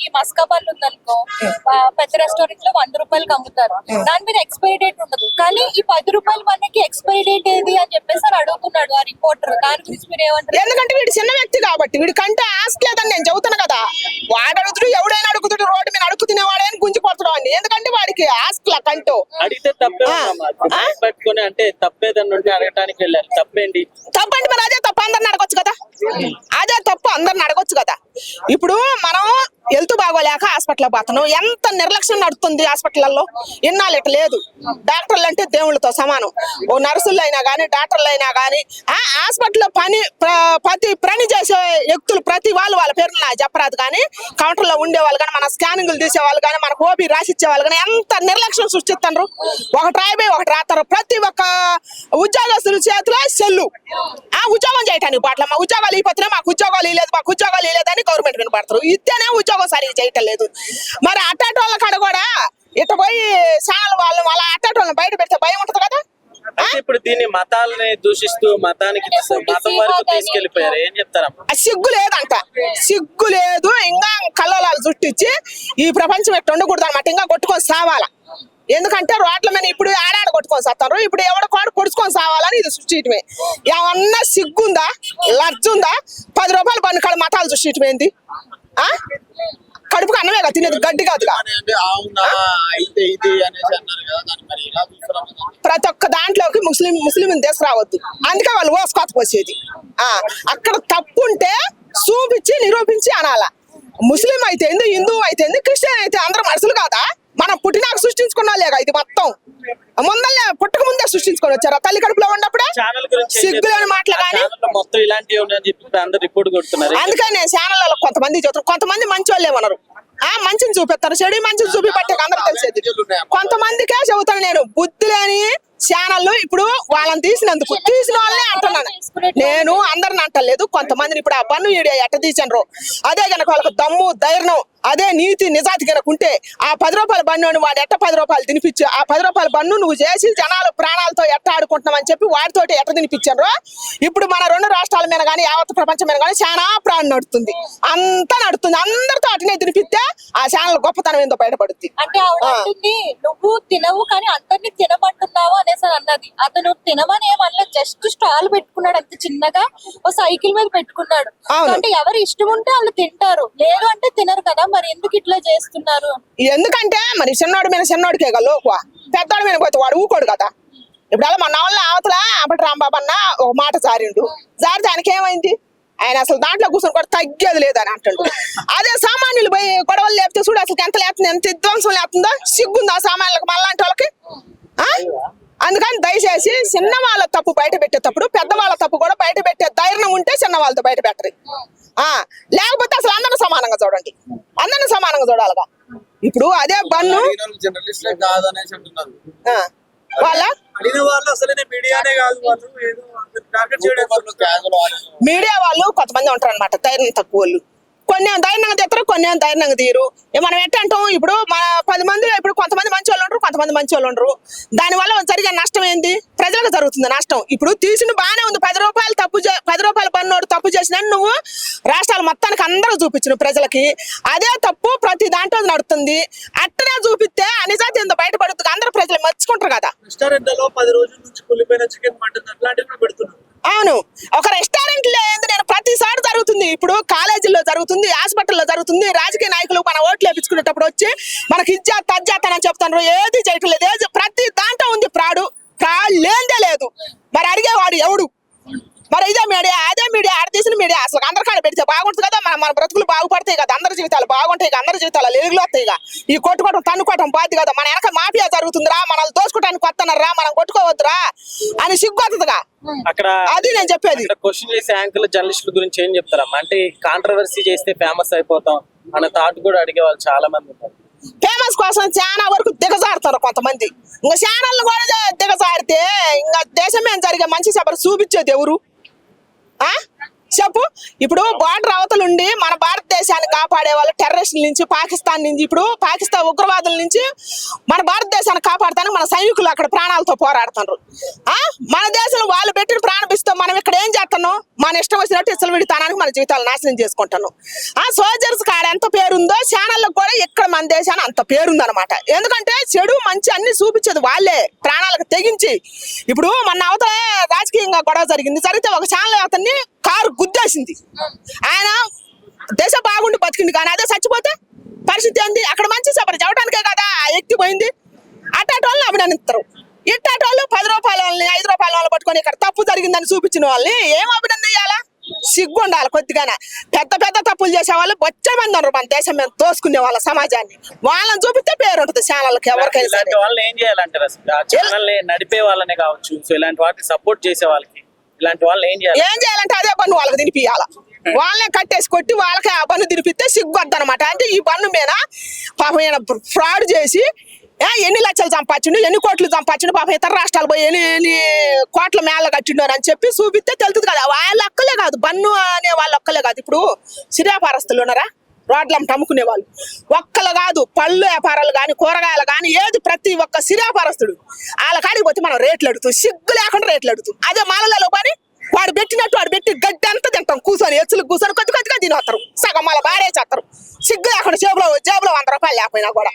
ఈ మస్కా పళ్ళు ఉందనుకో, పెద్ద రెస్టారెంట్ లో 100 రూపాయలకి అమ్ముతారు. దాని మీద ఎక్స్పైరీ డేట్ ఉండదు, కానీ ఈ 10 రూపాయల మనకి ఎక్స్పైరీ డేట్ ఏది అని చెప్పేసి అని అడుగుతున్నాడు ఆ రిపోర్టర్. దాని గురించి మీరు ఏమంటారు? ఎందుకంటే వీడు చిన్న వ్యక్తి కాబట్టి వీడి కంటే ఆస్తి లేదని నేను చెబుతాను కదా. వాడు అడుగుతుడు, ఎవడైనా అడుగుతుడు, రోడ్డు మీద అడుగు తినేవాడైనా గుంజి కొడతాడు అని. ఎందుకంటే వాడికి ఆస్తిలా కంటూ అడిగితే తప్పే పట్టుకొని అంటే తప్పేదని ఉంటే అడగటానికి వెళ్ళారు. తప్పేంటి? తప్పండి, మరి అదే తప్పు అందరిని అడగొచ్చు కదా. అదే తప్పు అందరిని అడగొచ్చు కదా. ఇప్పుడు మనం హెల్త్ బాగోలేక హాస్పిటల్ పోతాను, ఎంత నిర్లక్ష్యం నడుస్తుంది హాస్పిటల్లో. ఇన్నాళ్ళు ఇట్లా లేదు. డాక్టర్లు అంటే దేవుళ్ళతో సమానం. ఓ నర్సులు అయినా కానీ డాక్టర్లు అయినా కానీ హాస్పిటల్లో ప్రతి పని చేసే వ్యక్తులు ప్రతి వాళ్ళు వాళ్ళ పేర్లు నాకు చెప్పరాదు, కానీ కౌంటర్లో ఉండేవాళ్ళు కానీ మన స్కానింగ్లు తీసేవాళ్ళు కానీ మనకు ఓపీ రాసిచ్చే వాళ్ళు కానీ ఎంత నిర్లక్ష్యం సృష్టిస్తారు. ఒకటి రాయిపోయి ఒకటి రాస్తారు. ప్రతి ఒక్క ఉద్యోగస్తుల చేతిలో సెల్లు. ఆ ఉద్యోగం చేయటానికి పాటల మా ఉద్యోగాలు అయిపోతున్నాయి, మాకు ఉద్యోగాలు లేదు, మాకు ఉద్యోగాలు లేదని గవర్నమెంట్ వినపడతారు. ఇస్తేనే ఉద్యోగం సరిగ్గా చేయటం లేదు. మరి అట్టాటి వాళ్ళ కాడ కూడా ఇట్ట పోయి ఛానల్ వాళ్ళు వాళ్ళ అట్టాటి వాళ్ళని బయట పెడితే భయం ఉంటది కదా. ఇప్పుడు దీన్ని మతాలని దూషిస్తూ మతం వరకు తీసుకెళ్లిపోయారు. ఏం చెప్తారమ్మా? సిగ్గు లేదంట, సిగ్గు లేదు. ఇంకా కళ్ళలాలు చుట్టించి ఈ ప్రపంచం ఎట్టు ఉండకూడదు అనమాట. ఇంకా కొట్టుకొని సావాలా. ఎందుకంటే రోడ్ల మీద ఇప్పుడు ఆడాడ కొట్టుకొని సాస్తారు, ఇప్పుడు ఎవడో కోడ పొడుచుకొని సావాలని ఇది సృష్టించమే. ఏమన్నా సిగ్గుందా, లజ్జుందా? 10 రూపాయలు బండి కాడ మతాలు సృష్టించమేంది? కడుపుకు అన్నమే కదా తినేది, గడ్డి కాదుగా. ప్రతి ఒక్క దాంట్లోకి ముస్లిం తీసుకురావద్దు, అందుకే వాళ్ళు ఓసుకోత పోసేది. అక్కడ తప్పు ఉంటే చూపించి నిరూపించి అనాల. ముస్లిం అయితే హిందువు అయితే క్రిస్టియన్ అయితే అందరూ మనుషులు కాదా? మనం పుట్టినాక సృష్టించుకున్నాలేగా ఇది మొత్తం. ముందల్లే పుట్టక ముందే సృష్టించుకొని వచ్చారా తల్లి కడుపులో ఉన్నప్పుడే? సిగ్గులేని మాటలు కానీ మొత్తం ఇలాంటివి ఉన్నాయని చెప్పి అందరూ రిపోర్ట్ కొడుతున్నారు. అందుకని నేను ఛానళ్ళలో కొంతమంది చూస్తారు, కొంతమంది మంచి వాళ్ళు ఏమన్నారు, మంచిని చూపిస్తారు, చెడు మంచిని చూపిపట్టే అందరూ తెలిసేది. కొంతమందికే చెబుతాను నేను, బుద్ధి లేని ఛానళ్ళు. ఇప్పుడు వాళ్ళని తీసిన వాళ్ళనే అంటున్నాను నేను, అందరిని అంటలేదు. కొంతమందిని ఇప్పుడు ఆ పన్ను ఎట్ట తీసాను, అదే కనుక వాళ్ళకి దమ్ము ధైర్యం, అదే నీతి నిజాతి కనుక ఉంటే ఆ 10 రూపాయల బన్ను వాడు ఎట్ట 10 రూపాయలు తినిపించి ఆ 10 రూపాయల బన్ను నువ్వు చేసి జనాలు ప్రాణాలతో ఎట్ట ఆడుకుంటున్నామని చెప్పి వాటితోటి ఎట్ట తినిపించారు. ఇప్పుడు మన 2 రాష్ట్రాల మీద కానీ యావత్ ప్రపంచం మీద కానీ చాలా ప్రాణం నడుతుంది, అంతా నడుతుంది. అందరితో అటునే తినిపిస్తే ఆ ఛానల్ గొప్పతనం ఏందో బయటపడుతుంది. అంటే నువ్వు తినవు కానీ అందరినీ తినమంటున్నావు అనేసి అన్నది. అతను తినమని ఏమన్నా జస్ట్ స్టాల్ పెట్టుకున్నాడు అంత చిన్నగా, ఓ సైకిల్ మీద పెట్టుకున్నాడు. అంటే ఎవరు ఇష్టం ఉంటే వాళ్ళు తింటారు, లేదు అంటే తినరు కదా. మరి ఎందుకు ఇట్లా చేస్తున్నారు? ఎందుకంటే మరి చిన్నోడి మీద చిన్నోడికే కదా లోకు, పెద్దోడి మీద పోతే వాడు ఊకోడు కదా. ఇప్పుడు అలా మన వాళ్ళ అవతల అప్పటి రాంబాబు అన్న ఒక మాట జారిండు, జారితే ఆయనకి ఏమైంది? ఆయన అసలు దాంట్లో కూర్చొని కూడా తగ్గేది లేదని అంటాడు. అదే సామాన్యులు పోయి గొడవలు లేపితే చూడు అసలు ఎంత లేస్తుంది, ఎంత విధ్వంసం లేస్తుందో. సిగ్గుందా సామాన్యులకు మళ్ళాంటి వాళ్ళకి? అందుకని దయచేసి చిన్న వాళ్ళ తప్పు బయట పెట్టేటప్పుడు పెద్దవాళ్ళ తప్పు కూడా బయట పెట్టే ధైర్యం ఉంటే చిన్న వాళ్ళతో బయట పెట్టరు. లేకపోతే అసలు అందరిని సమానంగా చూడండి, అందరిని సమానంగా చూడాలిగా. ఇప్పుడు అదే బన్ను వాళ్ళ మీడియా వాళ్ళు కొంతమంది ఉంటారు అనమాట, ధైర్యం తక్కువ వాళ్ళు. కొన్ని ధైర్యంగా తీస్తారు, కొన్ని ధైర్యంగా తీరు. మనం ఎట్టంటాం, ఇప్పుడు మన 10 మంది ఇప్పుడు కొంతమంది మంచి వాళ్ళు ఉండరు, కొంతమంది మంచి వాళ్ళు ఉండరు. దానివల్ల జరిగే నష్టం ఏంది? ప్రజలకు జరుగుతుంది నష్టం. ఇప్పుడు తీసిన బాగానే ఉంది, 10 రూపాయలు 10 రూపాయల పన్నుడు తప్పు చేసిన నువ్వు రాష్ట్రాల మొత్తానికి అందరూ చూపించిన ప్రజలకి అదే తప్పు ప్రతి దాంట్లో నడుతుంది. అట్టనే చూపిస్తే నిజాతి ఏందో బయటపడుతుంది, అందరూ ప్రజలు మర్చుకుంటారు కదా. అవును, ఒక రెస్టారెంట్ లేదు, నేను ప్రతిసారి జరుగుతుంది. ఇప్పుడు కాలేజీల్లో జరుగుతుంది, హాస్పిటల్లో జరుగుతుంది. రాజకీయ నాయకులు మన ఓట్లు వేపించుకునేటప్పుడు వచ్చి మనకి ఇజ్జత్ తజ్జత్ అని చెప్తాను, ఏది చేయటం లేదు. ప్రతి దాంట్లో ఉంది ఫ్రాడ్ లేదే లేదు. మరి అడిగేవాడు ఎవడు? మరి ఇదే మీడియా, అదే మీడియా, ఆడ తీసిన మీడియా అసలు అందరికాడ పెడితే బాగుంటుంది కదా. మన బ్రతుకులు బాగుపడతాయి కదా, అందరి జీవితాలు బాగుంటాయి కదా, అందరి జీవితాలు లేగులు వస్తాయి కదా. ఈ కొట్టుకోవడం తన్నుకోవడం బాధ్యత కదా. మన వెనక మాఫియా జరుగుతుందిరా, మనల్ని దోచుకోవడానికి వస్తున్నారా, మనం కొట్టుకోవద్దురా అని సిగ్గుతుందిగా. అక్కడ అది నేను చెప్పేది. క్వశ్చన్ చేసే యాంకర్ జర్నలిస్టుల గురించి ఏం చెప్తారమ్మా? అంటే కాంట్రవర్సీ చేస్తే ఫేమస్ అయిపోతాం అనే థాట్ కూడా అడిగే వాళ్ళు చాలా మంది ఉంటారు. ఫేమస్ కోసం చాలా వరకు దిగజారుతారు కొంతమంది. ఇంకా ఛానల్ కూడా దిగజారితే ఇంకా దేశం ఏం జరిగే మంచి సభలు చూపించేది ఎవరు? చెప్పు. ఇప్పుడు బార్డర్ అవతలుండి మన భారతదేశాన్ని కాపాడే వాళ్ళు టెర్రరిస్టుల నుంచి, పాకిస్తాన్ నుంచి, ఇప్పుడు పాకిస్తాన్ ఉగ్రవాదుల నుంచి మన భారతదేశాన్ని కాపాడతానికి మన సైనికులు అక్కడ ప్రాణాలతో పోరాడుతున్నారు. మన దేశంలో వాళ్ళు పెట్టిన ప్రాణం ఇస్తాం, మనం ఇక్కడ ఏం చేస్తున్నాం? మన ఇష్టం వచ్చినట్టు ఇచ్చలవిడితనానికి మన జీవితాలు నాశనం చేసుకుంటాను. ఆ సోల్జర్స్ కాడ ఎంత పేరుందో ఛానళ్ళకు కూడా ఇక్కడ మన దేశాన్ని అంత పేరుందనమాట. ఎందుకంటే చెడు మంచి అన్ని చూపించేది వాళ్ళే ప్రాణాలకు తెగించి. ఇప్పుడు మన అవతల రాజకీయంగా గొడవ జరిగితే ఒక ఛానల్ అతన్ని కారు గుద్దేసింది. ఆయన దేశ బాగుండి బతికింది, కానీ అదే చచ్చిపోతే పరిస్థితి ఏంది? అక్కడ మంచి చెప్పరు చెప్పడానికే కదా ఎక్కిపోయింది. అట్టాటి వాళ్ళని అభినందిస్తారు, ఇట్టాటి వాళ్ళు 10 రూపాయల వాళ్ళని 5 రూపాయల వాళ్ళని పట్టుకొని ఇక్కడ తప్పు జరిగిందని చూపించిన వాళ్ళని ఏం అభినందించాలా? సిగ్గు ఉండాలి కొద్దిగానే. పెద్ద పెద్ద తప్పులు చేసే వాళ్ళు బొచ్చే మంది ఉన్నారు మన దేశం మీద తోసుకునే వాళ్ళ సమాజాన్ని. వాళ్ళని చూపిస్తే పేరు ఉంటుంది ఛానల్కి ఎవరికైనా సరే. ఇలాంటి వాళ్ళని ఏం చేయాలంటారు అసలు? ఆ ఛానల్ నడిపే వాళ్ళనే కావచ్చు, సో ఇలాంటి వాటికి సపోర్ట్ చేసే వాళ్ళకి ఇలాంటి వాళ్ళని ఏం చేయాలి? ఏం చేయాలంటే అదే పన్ను వాళ్ళకి తినిపియాల. వాళ్ళనే కట్టేసి కొట్టి వాళ్ళకి ఆ పన్ను తినిపిస్తే సిగ్గుద్ది అనమాట. అంటే ఈ పన్ను మీద పాపం ఈయన ఫ్రాడ్ చేసి ఎన్ని లక్షలు సంపాదించిండు, ఎన్ని కోట్లు సంపాదించిండు, పాపం ఇతర రాష్ట్రాలు పోయి ఎన్ని కోట్ల మేళ కట్టిండు అని చెప్పి చూపిస్తే తెలుస్తుంది కదా. వాళ్ళ ఒక్కలే కాదు, బన్ను అనే వాళ్ళ ఒక్కలే కాదు. ఇప్పుడు సిరియాపారస్తులు ఉన్నారా, రోడ్లమ్మట అమ్ముకునే వాళ్ళు ఒక్కలు కాదు, పళ్ళు వ్యాపారాలు కానీ కూరగాయలు కానీ ఏది ప్రతి ఒక్క సిరియాపారస్తుడు వాళ్ళ కాడికి పోతే మనం రేట్లు అడుగుతాం, సిగ్గు లేకుండా రేట్లు అడుగుతాం. అదే మాలలో పని వాడు పెట్టినట్టు వాడు పెట్టి గడ్డి అంతా తింటాం, కూర్చొని ఎచ్చులు కూర్చొని కొద్ది కొద్దిగా తినేస్తారు, సగం మళ్ళీ బారేసేస్తారు. సిగ్గు లేకుండా జేబులో 100 రూపాయలు లేకపోయినా కూడా.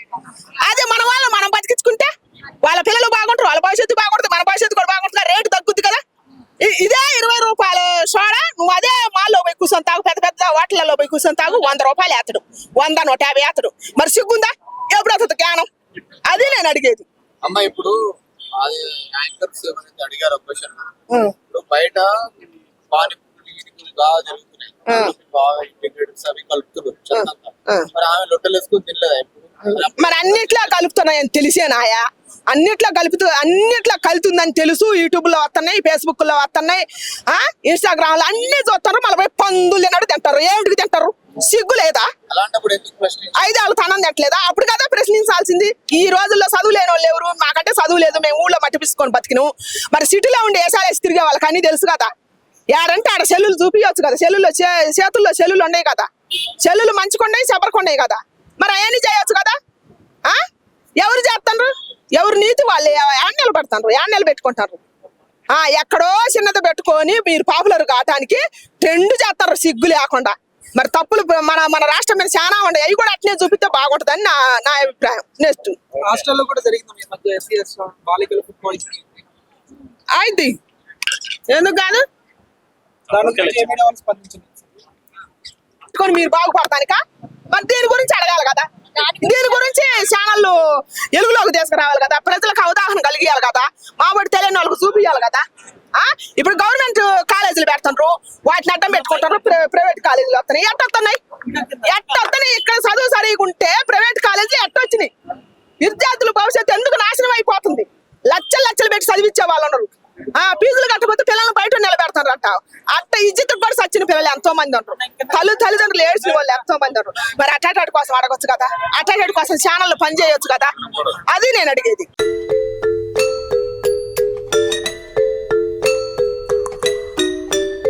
అదే మన వాళ్ళని మనం బతికించుకుంటే వాళ్ళ పిల్లలు బాగుంటారు, వాళ్ళ భవిష్యత్తు బాగుంటుంది, మన భవిష్యత్తు కూడా బాగుంటుంది, రేటు తగ్గుద్ది కదా. ఇదే 20 రూపాయలు సోడా నువ్వు అదే మాల్లో పోయి కూర్చొని తాగు, పెద్ద పెద్ద హోటళ్లలో పోయి కూర్చొని తాగు, 100 రూపాయలు వేస్తాడు, 100 150 వేస్తాడు. మరి సిగ్గుందా? ఎప్పుడు వస్తుంది జ్ఞానం? అది నేను అడిగేది. అమ్మ ఇప్పుడు అది యాంకర్స్ ఏమైతే అడిగారు క్వశ్చన్, ఇప్పుడు బయట పానీపూరి బాగా జరుగుతున్నాయి, బాగా ఇంటిగ్రేటర్స్ అవి కలుపుతున్నారు చెత్తంతా. మరి ఆమె లొట్టలు వేసుకుని తినలేదా ఇప్పుడు? మరి అన్నిట్లో కలుపుతున్నాయని తెలిసేనాయా? అన్నిట్లో కలుతుందని తెలుసు. యూట్యూబ్ లో వస్తున్నాయి, ఫేస్బుక్ లో వస్తున్నాయి, ఇన్స్టాగ్రామ్ లో అన్ని చూస్తారు. మళ్ళీ పోయి పందులు తిన్నాడు తింటారు. ఏమిటికి తింటారు? సిగ్గు లేదా? అలాంటప్పుడు ఎందుకు ప్రశ్న? 5 ఏళ్ళ తనం తింటలేదా? అప్పుడు కదా ప్రశ్నించాల్సింది. ఈ రోజుల్లో చదువు లేని వాళ్ళు ఎవరు? మాకంటే చదువు లేదు, మేము ఊళ్ళో మట్టి పిసుకొని బతికినాం. మరి సిటీలో ఉండి వేసాలేసి తిరిగే వాళ్ళకి అన్ని తెలుసు కదా. ఏడంటే ఆడ సెల్లులు చూపించవచ్చు కదా, చేతుల్లో సెల్లులు ఉన్నాయి కదా, సెల్లులు మంచికొండయి చెబరకొండయి కదా. మరి అవన్నీ చేయొచ్చు కదా. ఎవరు చేస్తారు? ఎవరు నీతి వాళ్ళు యాన్నెలు పెడతారు, యాన్నెలు పెట్టుకుంటారు. ఎక్కడో చిన్నది పెట్టుకొని మీరు పాపులర్ కావటానికి ట్రెండ్ చేస్తారు సిగ్గు లేకుండా. మరి తప్పులు మన రాష్ట్రం మీద చాలా ఉన్నాయి, అవి కూడా అట్నే చూపిస్తే బాగుంటుందని నా అభిప్రాయం. నెక్స్ట్ హాస్టల్లో కూడా జరిగింది ఈ మధ్య ఎస్సీఎస్ బాలికల ఫుట్బాల్ అయితే ఎందుకు కాదు మీరు బాగుపడతానికా? మరి దీని గురించి అడగాలి కదా, దీని గురించి ఛానళ్ళు ఎలుగులోకి తీసుకురావాలి కదా, ప్రజలకు అవగాహన కలిగియాలి కదా, మాబడి తెలియని వాళ్ళకి చూపించాలి కదా. ఇప్పుడు గవర్నమెంట్ కాలేజీలు పెడుతుండ్రు, వాటిని అడ్డం పెట్టుకుంటారు, ప్రైవేట్ కాలేజీలు వస్తున్నాయి. ఎట్టొస్తున్నాయి? ఇక్కడ చదువు సరిగుంటే ప్రైవేట్ కాలేజీలు ఎట్టొచ్చినాయి? విద్యార్థుల భవిష్యత్తు ఎందుకు నాశనం అయిపోతుంది? లక్షలు పెట్టి చదివించే వాళ్ళు ఉన్నారు. ఫీజులు కట్టకపోతే పిల్లల్ని బయట నిలబెడతారు అంట. అట్ట ఇజ్జత్ కూడా సచ్చిన పిల్లలు ఎంతో మంది ఉంటారు, తల్లిదండ్రులు ఏడ్చిన వాళ్ళు ఎంతో మంది ఉంటారు. మరి అటాటాటి కోసం అడగొచ్చు కదా, అటాటాటి కోసం ఛానల్ పని చేయొచ్చు కదా. అది నేను అడిగేది.